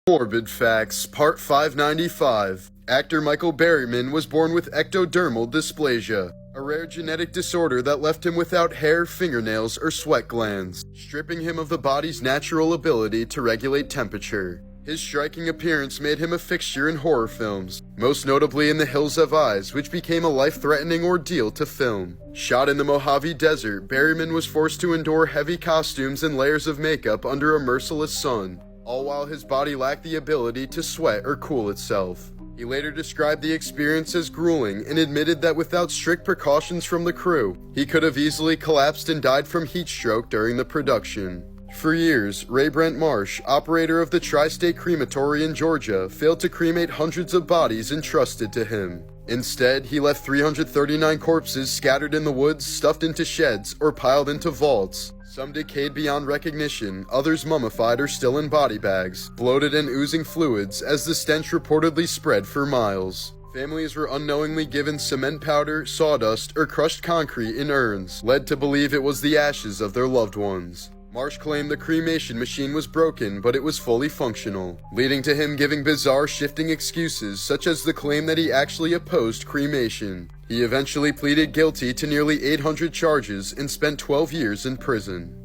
Morbid Facts, Part 595. Actor Michael Berryman was born with ectodermal dysplasia, a rare genetic disorder that left him without hair, fingernails, or sweat glands, stripping him of the body's natural ability to regulate temperature. His striking appearance made him a fixture in horror films, most notably in The Hills Have Eyes, which became a life-threatening ordeal to film. Shot in the Mojave Desert, Berryman was forced to endure heavy costumes and layers of makeup under a merciless sun, all while his body lacked the ability to sweat or cool itself. He later described the experience as grueling and admitted that without strict precautions from the crew, he could have easily collapsed and died from heat stroke during the production. For years, Ray Brent Marsh, operator of the Tri-State Crematory in Georgia, failed to cremate hundreds of bodies entrusted to him. Instead, he left 339 corpses scattered in the woods, stuffed into sheds, or piled into vaults. Some decayed beyond recognition, others mummified or still in body bags, bloated and oozing fluids as the stench reportedly spread for miles. Families were unknowingly given cement powder, sawdust, or crushed concrete in urns, led to believe it was the ashes of their loved ones. Marsh claimed the cremation machine was broken, but it was fully functional, leading to him giving bizarre shifting excuses such as the claim that he actually opposed cremation. He eventually pleaded guilty to nearly 800 charges and spent 12 years in prison.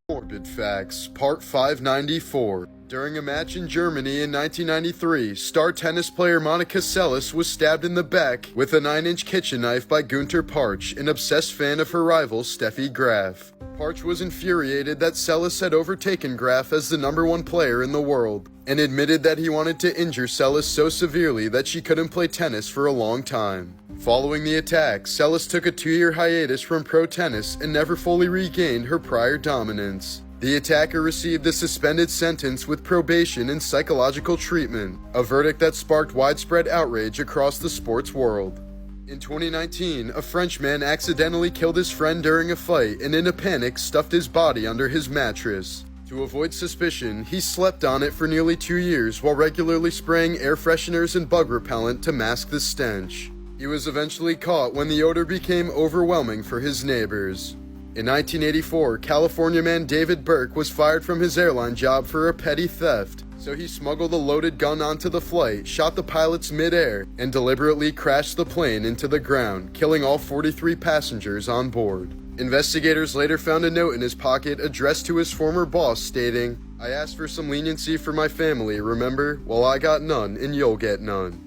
Morbid Facts, Part 594. During a match in Germany in 1993, star tennis player Monica Seles was stabbed in the back with a 9-inch kitchen knife by Gunter Parch, an obsessed fan of her rival Steffi Graf. Parch was infuriated that Seles had overtaken Graf as the #1 player in the world, and admitted that he wanted to injure Seles so severely that she couldn't play tennis for a long time. Following the attack, Seles took a 2-year hiatus from pro tennis and never fully regained her prior dominance. The attacker received a suspended sentence with probation and psychological treatment, a verdict that sparked widespread outrage across the sports world. In 2019, a Frenchman accidentally killed his friend during a fight and in a panic stuffed his body under his mattress. To avoid suspicion, he slept on it for nearly 2 years while regularly spraying air fresheners and bug repellent to mask the stench. He was eventually caught when the odor became overwhelming for his neighbors. In 1984, California man David Burke was fired from his airline job for a petty theft, so he smuggled a loaded gun onto the flight, shot the pilots mid-air, and deliberately crashed the plane into the ground, killing all 43 passengers on board. Investigators later found a note in his pocket addressed to his former boss stating, "I asked for some leniency for my family, remember? Well, I got none, and you'll get none."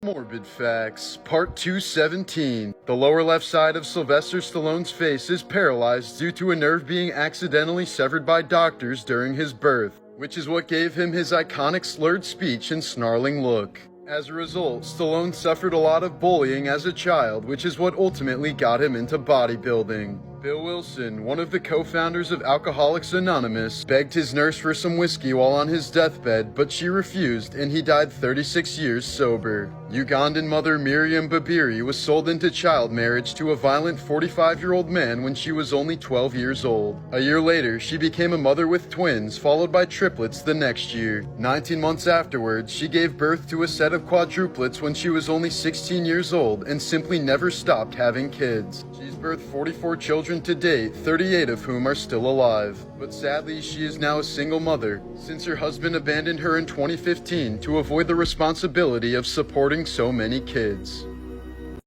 Morbid Facts, Part 217. The lower left side of Sylvester Stallone's face is paralyzed due to a nerve being accidentally severed by doctors during his birth, which is what gave him his iconic slurred speech and snarling look. As a result, Stallone suffered a lot of bullying as a child, which is what ultimately got him into bodybuilding. Bill Wilson, one of the co-founders of Alcoholics Anonymous, begged his nurse for some whiskey while on his deathbed, but she refused and he died 36 years sober. Ugandan mother Miriam Babiri was sold into child marriage to a violent 45-year-old man when she was only 12 years old. A year later, she became a mother with twins, followed by triplets the next year. 19 months afterwards, she gave birth to a set of quadruplets when she was only 16 years old and simply never stopped having kids. She's birthed 44 children to date, 38 of whom are still alive. But sadly, she is now a single mother, since her husband abandoned her in 2015 to avoid the responsibility of supporting so many kids.